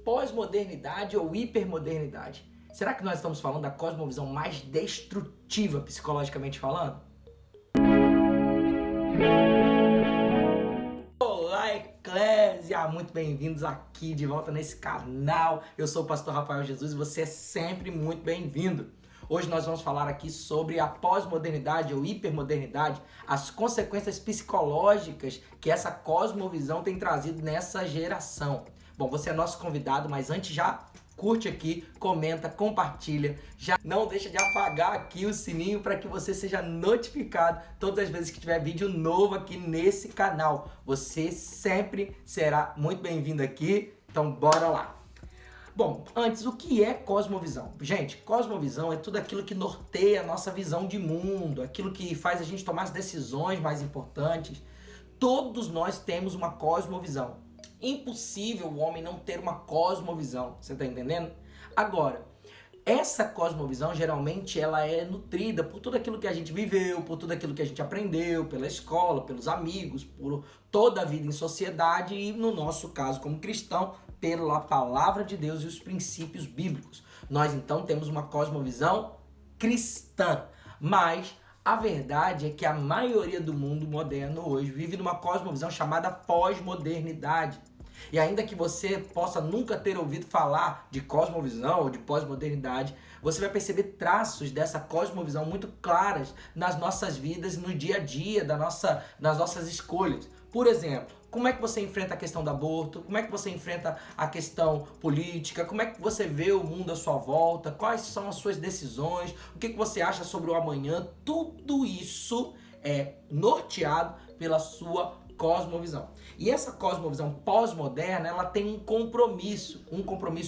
Pós-modernidade ou hipermodernidade? Será que nós estamos falando da cosmovisão mais destrutiva, psicologicamente falando? Olá, Eclésia! Muito bem-vindos aqui de volta nesse canal. Eu sou o pastor Rafael Jesus e você é sempre muito bem-vindo. Hoje nós vamos falar aqui sobre a pós-modernidade ou hipermodernidade, as consequências psicológicas que essa cosmovisão tem trazido nessa geração. Bom, você é nosso convidado, mas antes já curte aqui, comenta, compartilha, já não deixa de apagar aqui o sininho para que você seja notificado todas as vezes que tiver vídeo novo aqui nesse canal. Você sempre será muito bem-vindo aqui, então bora lá! Bom, antes, o que é cosmovisão? Gente, cosmovisão é tudo aquilo que norteia a nossa visão de mundo, aquilo que faz a gente tomar as decisões mais importantes. Todos nós temos uma cosmovisão. Impossível o homem não ter uma cosmovisão, você tá entendendo? Agora, essa cosmovisão geralmente ela é nutrida por tudo aquilo que a gente viveu, por tudo aquilo que a gente aprendeu, pela escola, pelos amigos, por toda a vida em sociedade e, no nosso caso como cristão, pela palavra de Deus e os princípios bíblicos. Nós então temos uma cosmovisão cristã, mas a verdade é que a maioria do mundo moderno hoje vive numa cosmovisão chamada pós-modernidade. E ainda que você possa nunca ter ouvido falar de cosmovisão ou de pós-modernidade, você vai perceber traços dessa cosmovisão muito claras nas nossas vidas, no dia a dia, nas nossas escolhas. Por exemplo, como é que você enfrenta a questão do aborto? Como é que você enfrenta a questão política? Como é que você vê o mundo à sua volta? Quais são as suas decisões? O que você acha sobre o amanhã? Tudo isso é norteado pela sua cosmovisão. E essa cosmovisão pós-moderna, ela tem um compromisso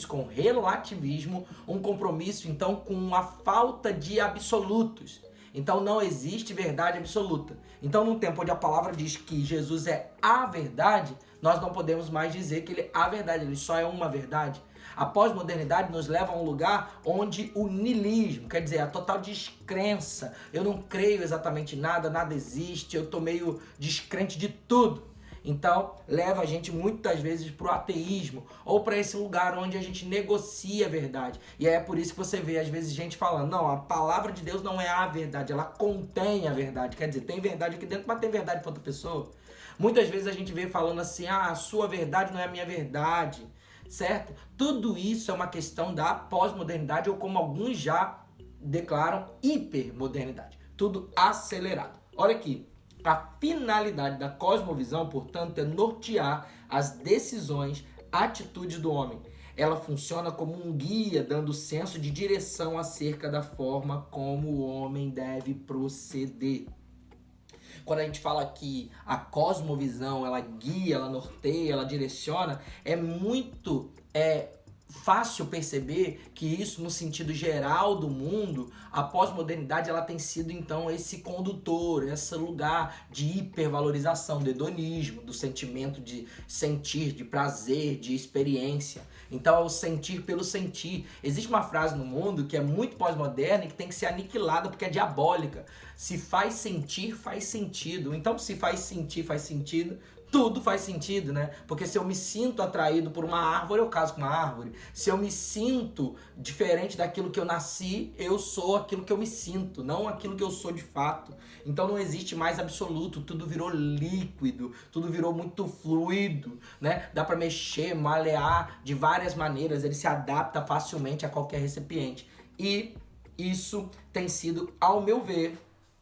com o relativismo, um compromisso então com a falta de absolutos. Então não existe verdade absoluta. Então num tempo onde a palavra diz que Jesus é a verdade, nós não podemos mais dizer que ele é a verdade, ele só é uma verdade. A pós-modernidade nos leva a um lugar onde o niilismo, quer dizer, a total descrença, eu não creio exatamente em nada, nada existe, eu tô meio descrente de tudo. Então, leva a gente muitas vezes para o ateísmo ou para esse lugar onde a gente negocia a verdade. E é por isso que você vê às vezes gente falando, não, a palavra de Deus não é a verdade, ela contém a verdade. Quer dizer, tem verdade aqui dentro, mas tem verdade para outra pessoa. Muitas vezes a gente vê falando assim, a sua verdade não é a minha verdade. Certo? Tudo isso é uma questão da pós-modernidade ou como alguns já declaram, hipermodernidade. Tudo acelerado. Olha aqui, a finalidade da cosmovisão, portanto, é nortear as decisões, atitudes do homem. Ela funciona como um guia, dando senso de direção acerca da forma como o homem deve proceder. Quando a gente fala que a cosmovisão, ela guia, ela norteia, ela direciona, é muito fácil perceber que isso, no sentido geral do mundo, a pós-modernidade ela tem sido então esse condutor, esse lugar de hipervalorização, do hedonismo, do sentimento de sentir, de prazer, de experiência. Então é o sentir pelo sentir. Existe uma frase no mundo que é muito pós-moderna e que tem que ser aniquilada porque é diabólica. Se faz sentir, faz sentido. Então se faz sentir, faz sentido, tudo faz sentido, né? Porque se eu me sinto atraído por uma árvore, eu caso com uma árvore. Se eu me sinto diferente daquilo que eu nasci, eu sou aquilo que eu me sinto, não aquilo que eu sou de fato. Então não existe mais absoluto, tudo virou líquido, tudo virou muito fluido, né? Dá pra mexer, malear de várias maneiras, ele se adapta facilmente a qualquer recipiente. E isso tem sido, ao meu ver,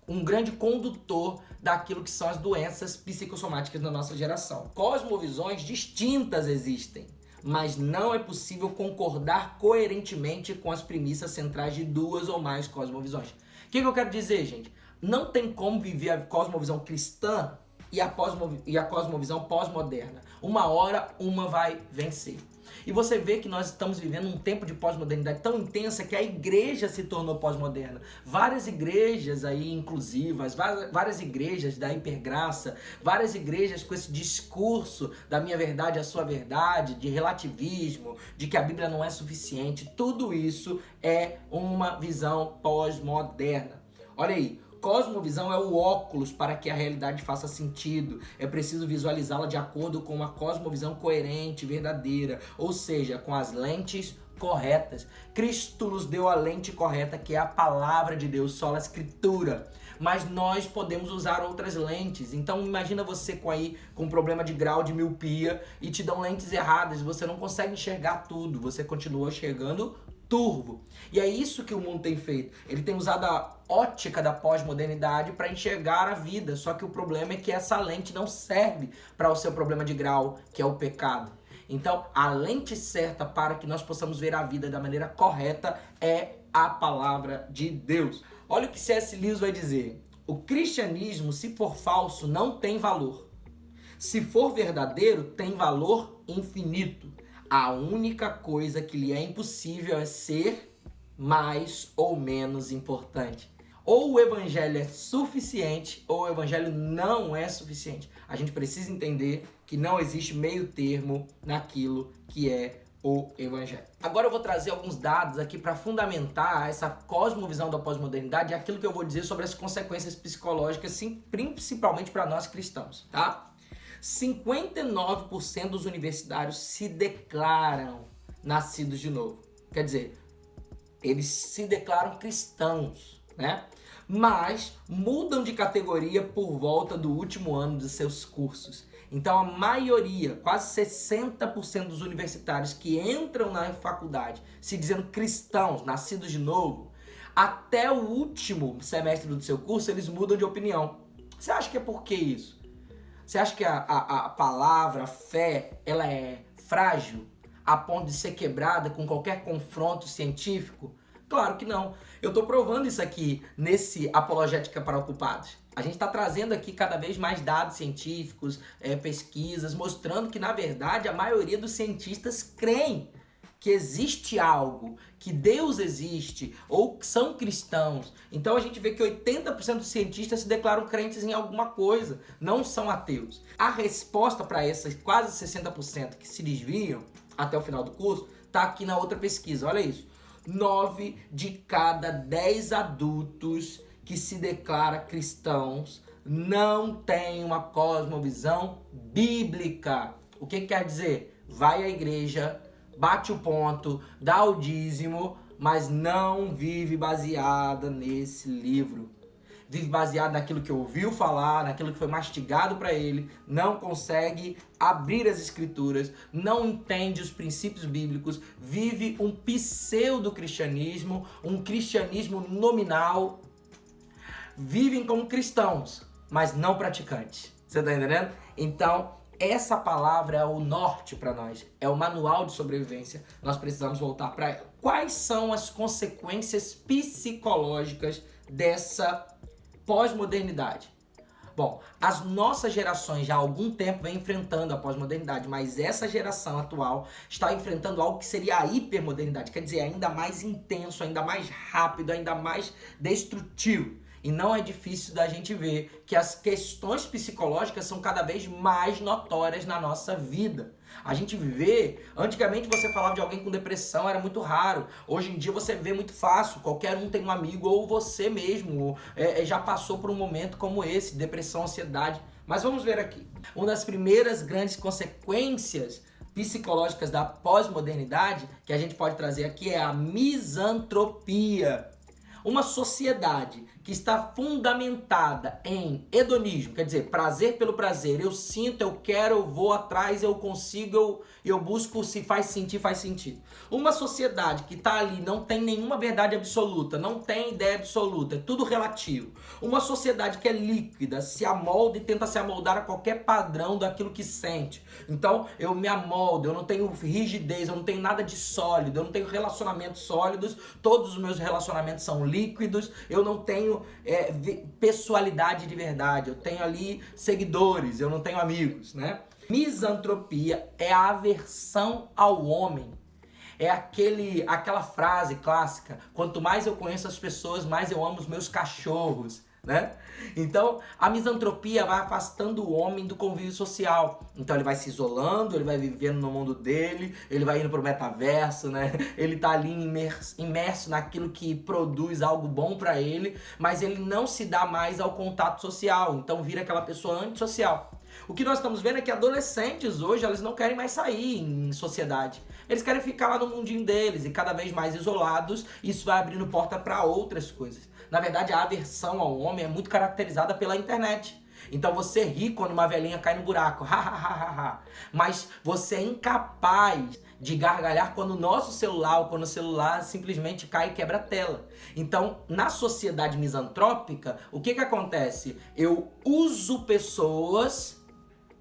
um grande condutor daquilo que são as doenças psicossomáticas da nossa geração. Cosmovisões distintas existem, mas não é possível concordar coerentemente com as premissas centrais de duas ou mais cosmovisões. O que eu quero dizer, gente? Não tem como viver a cosmovisão cristã e a cosmovisão pós-moderna. Uma hora, uma vai vencer. E você vê que nós estamos vivendo um tempo de pós-modernidade tão intensa que a igreja se tornou pós-moderna. Várias igrejas aí inclusivas, várias igrejas da hipergraça, várias igrejas com esse discurso da minha verdade, a sua verdade, de relativismo, de que a Bíblia não é suficiente. Tudo isso é uma visão pós-moderna. Olha aí, cosmovisão é o óculos para que a realidade faça sentido. É preciso visualizá-la de acordo com uma cosmovisão coerente, verdadeira, ou seja, com as lentes corretas. Cristo nos deu a lente correta, que é a palavra de Deus, sola escritura. Mas nós podemos usar outras lentes. Então imagina você com problema de grau de miopia e te dão lentes erradas, você não consegue enxergar tudo, você continua enxergando turvo. E é isso que o mundo tem feito. Ele tem usado a ótica da pós-modernidade para enxergar a vida. Só que o problema é que essa lente não serve para o seu problema de grau, que é o pecado. Então, a lente certa para que nós possamos ver a vida da maneira correta é a palavra de Deus. Olha o que C.S. Lewis vai dizer. O cristianismo, se for falso, não tem valor. Se for verdadeiro, tem valor infinito. A única coisa que lhe é impossível é ser mais ou menos importante. Ou o evangelho é suficiente, ou o evangelho não é suficiente. A gente precisa entender que não existe meio termo naquilo que é o evangelho. Agora eu vou trazer alguns dados aqui para fundamentar essa cosmovisão da pós-modernidade e aquilo que eu vou dizer sobre as consequências psicológicas, sim, principalmente para nós cristãos, tá? 59% dos universitários se declaram nascidos de novo. Quer dizer, eles se declaram cristãos, né? Mas mudam de categoria por volta do último ano de seus cursos. Então a maioria, quase 60% dos universitários que entram na faculdade se dizendo cristãos, nascidos de novo, até o último semestre do seu curso eles mudam de opinião. Você acha que é por que isso? Você acha que a palavra, a fé, ela é frágil a ponto de ser quebrada com qualquer confronto científico? Claro que não. Eu estou provando isso aqui nesse Apologética para Ocupados. A gente está trazendo aqui cada vez mais dados científicos, pesquisas, mostrando que, na verdade, a maioria dos cientistas creem que existe algo, que Deus existe, ou que são cristãos. Então a gente vê que 80% dos cientistas se declaram crentes em alguma coisa, não são ateus. A resposta para essas quase 60% que se desviam até o final do curso está aqui na outra pesquisa, olha isso. 9 de cada 10 adultos que se declara cristãos não tem uma cosmovisão bíblica. O que quer dizer? Vai à igreja, bate o ponto, dá o dízimo, mas não vive baseada nesse livro. Vive baseado naquilo que ouviu falar, naquilo que foi mastigado para ele, não consegue abrir as escrituras, não entende os princípios bíblicos, vive um pseudo-cristianismo, um cristianismo nominal. Vivem como cristãos, mas não praticantes. Você tá entendendo? Então, essa palavra é o norte para nós, é o manual de sobrevivência. Nós precisamos voltar para ela. Quais são as consequências psicológicas dessa pós-modernidade? Bom, as nossas gerações já há algum tempo vem enfrentando a pós-modernidade, mas essa geração atual está enfrentando algo que seria a hipermodernidade, quer dizer, ainda mais intenso, ainda mais rápido, ainda mais destrutivo. E não é difícil da gente ver que as questões psicológicas são cada vez mais notórias na nossa vida. A gente vê, antigamente você falava de alguém com depressão, era muito raro. Hoje em dia você vê muito fácil, qualquer um tem um amigo ou você mesmo já passou por um momento como esse, depressão, ansiedade. Mas vamos ver aqui. Uma das primeiras grandes consequências psicológicas da pós-modernidade que a gente pode trazer aqui é a misantropia. Uma sociedade que está fundamentada em hedonismo, quer dizer, prazer pelo prazer, eu sinto, eu quero, eu vou atrás, eu consigo, eu busco, se faz sentir, faz sentido. Uma sociedade que está ali, não tem nenhuma verdade absoluta, não tem ideia absoluta, é tudo relativo. Uma sociedade que é líquida, se amolda e tenta se amoldar a qualquer padrão daquilo que sente. Então, eu me amoldo, eu não tenho rigidez, eu não tenho nada de sólido, eu não tenho relacionamentos sólidos, todos os meus relacionamentos são líquidos, eu não tenho pessoalidade de verdade, eu tenho ali seguidores, eu não tenho amigos, né? Misantropia é a aversão ao homem. É aquela frase clássica, quanto mais eu conheço as pessoas, mais eu amo os meus cachorros. né? Então, a misantropia vai afastando o homem do convívio social. Então, ele vai se isolando, ele vai vivendo no mundo dele, ele vai indo pro metaverso, né? Ele tá ali imerso naquilo que produz algo bom para ele, mas ele não se dá mais ao contato social. Então, vira aquela pessoa antissocial. O que nós estamos vendo é que adolescentes hoje, eles não querem mais sair em sociedade. Eles querem ficar lá no mundinho deles e cada vez mais isolados, isso vai abrindo porta para outras coisas. Na verdade, a aversão ao homem é muito caracterizada pela internet. Então você ri quando uma velhinha cai no buraco, mas você é incapaz de gargalhar quando o nosso celular ou quando o celular simplesmente cai e quebra a tela. Então, na sociedade misantrópica, o que acontece? Eu uso pessoas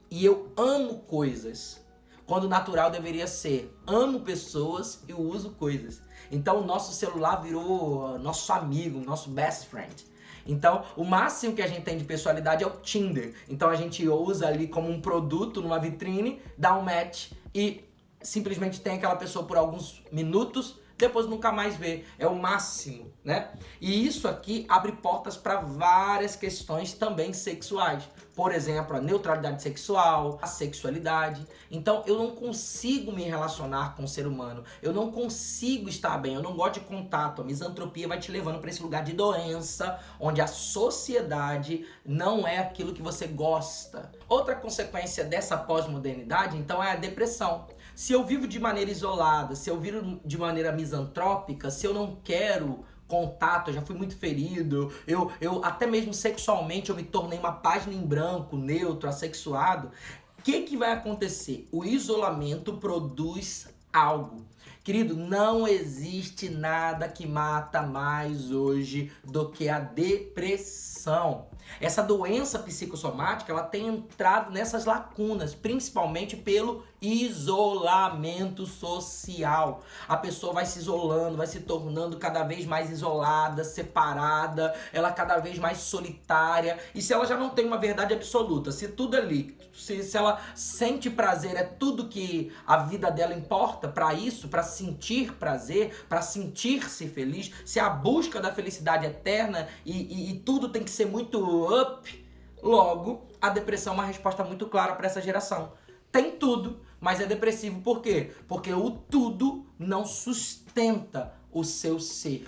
e eu amo coisas, quando o natural deveria ser amo pessoas e uso coisas. Então o nosso celular virou nosso amigo, nosso best friend. Então o máximo que a gente tem de pessoalidade é o Tinder. Então a gente usa ali como um produto numa vitrine, dá um match e simplesmente tem aquela pessoa por alguns minutos, depois nunca mais vê. É o máximo, né? E isso aqui abre portas para várias questões também sexuais. Por exemplo, a neutralidade sexual, a sexualidade. Então, eu não consigo me relacionar com o ser humano. Eu não consigo estar bem. Eu não gosto de contato. A misantropia vai te levando para esse lugar de doença, onde a sociedade não é aquilo que você gosta. Outra consequência dessa pós-modernidade, então, é a depressão. Se eu vivo de maneira isolada, se eu vivo de maneira misantrópica, se eu não quero contato, eu já fui muito ferido, eu até mesmo sexualmente eu me tornei uma página em branco, neutro, assexuado, o que vai acontecer? O isolamento produz algo. Querido, não existe nada que mata mais hoje do que a depressão. Essa doença psicossomática, ela tem entrado nessas lacunas, principalmente pelo isolamento social. A pessoa vai se isolando, vai se tornando cada vez mais isolada, separada, ela cada vez mais solitária. E se ela já não tem uma verdade absoluta, se tudo ali, se ela sente prazer, é tudo que a vida dela importa para isso, para sentir prazer, para sentir-se feliz, se a busca da felicidade eterna e tudo tem que ser muito up, logo a depressão é uma resposta muito clara para essa geração. Tem tudo, mas é depressivo. Por quê? Porque o tudo não sustenta o seu ser.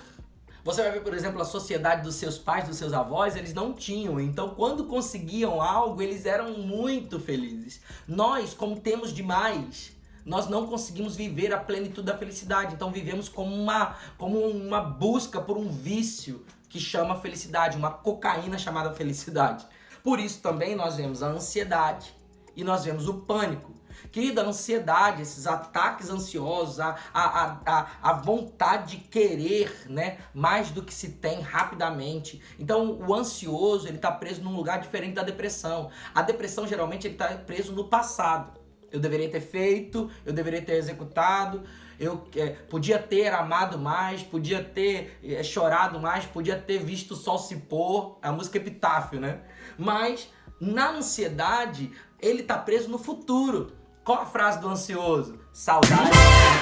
Você vai ver, por exemplo, a sociedade dos seus pais, dos seus avós, eles não tinham. Então, quando conseguiam algo, eles eram muito felizes. Nós, como temos demais, nós não conseguimos viver a plenitude da felicidade. Então, vivemos como uma busca por um vício que chama felicidade, uma cocaína chamada felicidade. Por isso também nós vemos a ansiedade e nós vemos o pânico. Querida, a ansiedade, esses ataques ansiosos, a vontade de querer, né, mais do que se tem rapidamente. Então, o ansioso, ele está preso num lugar diferente da depressão. A depressão, geralmente, ele está preso no passado. Eu deveria ter feito, eu deveria ter executado, eu podia ter amado mais, podia ter chorado mais, podia ter visto o sol se pôr, a música Epitáfio, né? Mas, na ansiedade, ele tá preso no futuro. Qual a frase do ansioso? Saudade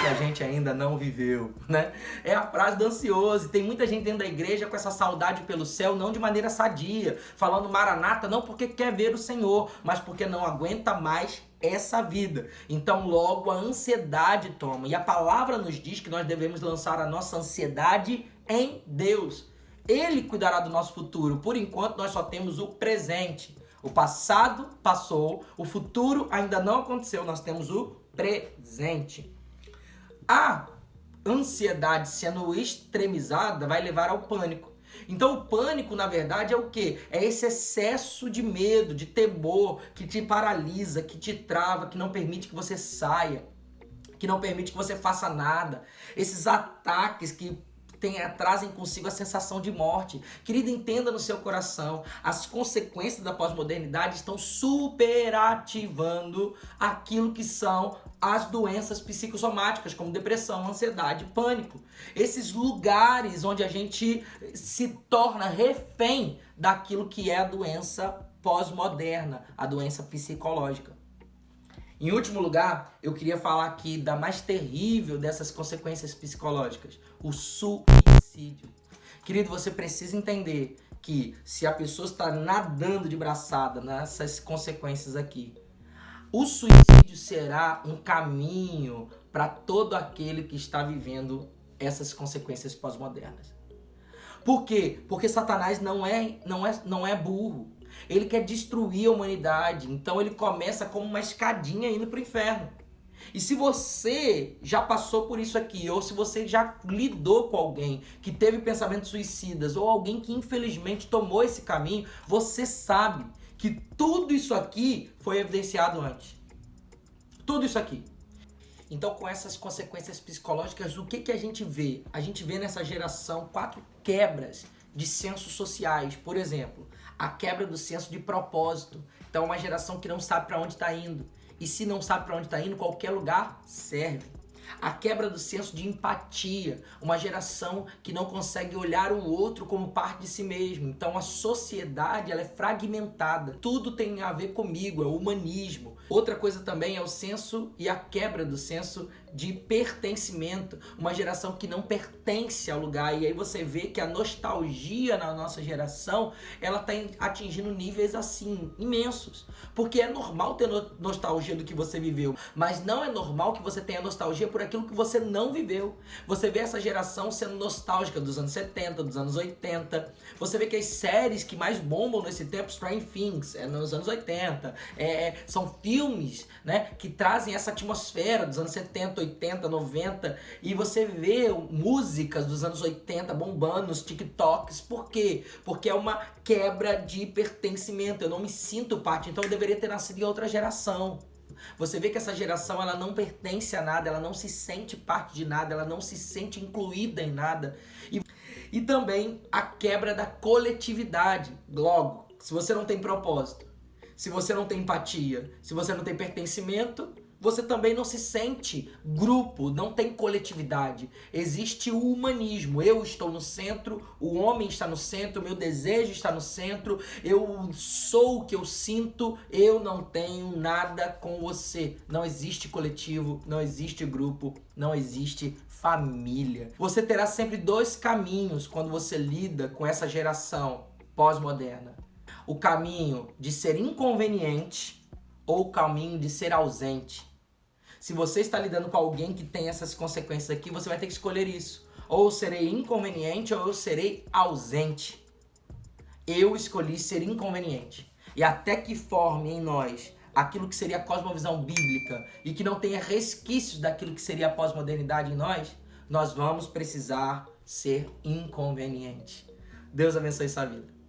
que a gente ainda não viveu, né? É a frase do ansioso. Tem muita gente dentro da igreja com essa saudade pelo céu, não de maneira sadia, falando maranata, não porque quer ver o Senhor, mas porque não aguenta mais essa vida. Então logo a ansiedade toma. E a palavra nos diz que nós devemos lançar a nossa ansiedade em Deus. Ele cuidará do nosso futuro. Por enquanto nós só temos o presente. O passado passou, o futuro ainda não aconteceu, nós temos o presente. A ansiedade sendo extremizada vai levar ao pânico. Então o pânico, na verdade, é o quê? É esse excesso de medo, de temor, que te paralisa, que te trava, que não permite que você saia, que não permite que você faça nada. Esses ataques que trazem consigo a sensação de morte. Querido, entenda no seu coração, as consequências da pós-modernidade estão superativando aquilo que são as doenças psicossomáticas, como depressão, ansiedade, pânico. Esses lugares onde a gente se torna refém daquilo que é a doença pós-moderna, a doença psicológica. Em último lugar, eu queria falar aqui da mais terrível dessas consequências psicológicas, o suicídio. Querido, você precisa entender que se a pessoa está nadando de braçada nessas consequências aqui, o suicídio será um caminho para todo aquele que está vivendo essas consequências pós-modernas. Por quê? Porque Satanás não é burro. Ele quer destruir a humanidade. Então ele começa como uma escadinha indo para o inferno. E se você já passou por isso aqui, ou se você já lidou com alguém que teve pensamentos suicidas, ou alguém que infelizmente tomou esse caminho, você sabe que tudo isso aqui foi evidenciado antes. Tudo isso aqui. Então, com essas consequências psicológicas, o que a gente vê? A gente vê nessa geração 4 quebras de sensos sociais. Por exemplo, a quebra do senso de propósito. Então, uma geração que não sabe para onde está indo. E se não sabe para onde está indo, qualquer lugar serve. A quebra do senso de empatia, uma geração que não consegue olhar o outro como parte de si mesmo. Então a sociedade ela é fragmentada, tudo tem a ver comigo, é o humanismo. Outra coisa também é o senso e a quebra do senso de pertencimento, uma geração que não pertence ao lugar. E aí você vê que a nostalgia na nossa geração, ela está atingindo níveis assim, imensos. Porque é normal ter nostalgia do que você viveu, mas não é normal que você tenha nostalgia por aquilo que você não viveu. Você vê essa geração sendo nostálgica dos anos 70, dos anos 80. Você vê que as séries que mais bombam nesse tempo, Stranger Things, nos anos 80, são filmes, né, que trazem essa atmosfera dos anos 70, 80, 90, e você vê músicas dos anos 80 bombando nos TikToks. Por quê? Porque é uma quebra de pertencimento. Eu não me sinto parte, então eu deveria ter nascido em outra geração. Você vê que essa geração ela não pertence a nada, ela não se sente parte de nada, ela não se sente incluída em nada. E também a quebra da coletividade. Logo, se você não tem propósito, se você não tem empatia, se você não tem pertencimento, você também não se sente grupo, não tem coletividade. Existe o humanismo. Eu estou no centro, o homem está no centro, o meu desejo está no centro, eu sou o que eu sinto, eu não tenho nada com você. Não existe coletivo, não existe grupo, não existe família. Você terá sempre 2 caminhos quando você lida com essa geração pós-moderna. O caminho de ser inconveniente ou o caminho de ser ausente. Se você está lidando com alguém que tem essas consequências aqui, você vai ter que escolher isso. Ou eu serei inconveniente ou eu serei ausente. Eu escolhi ser inconveniente. E até que forme em nós aquilo que seria a cosmovisão bíblica e que não tenha resquícios daquilo que seria a pós-modernidade em nós vamos precisar ser inconveniente. Deus abençoe sua vida.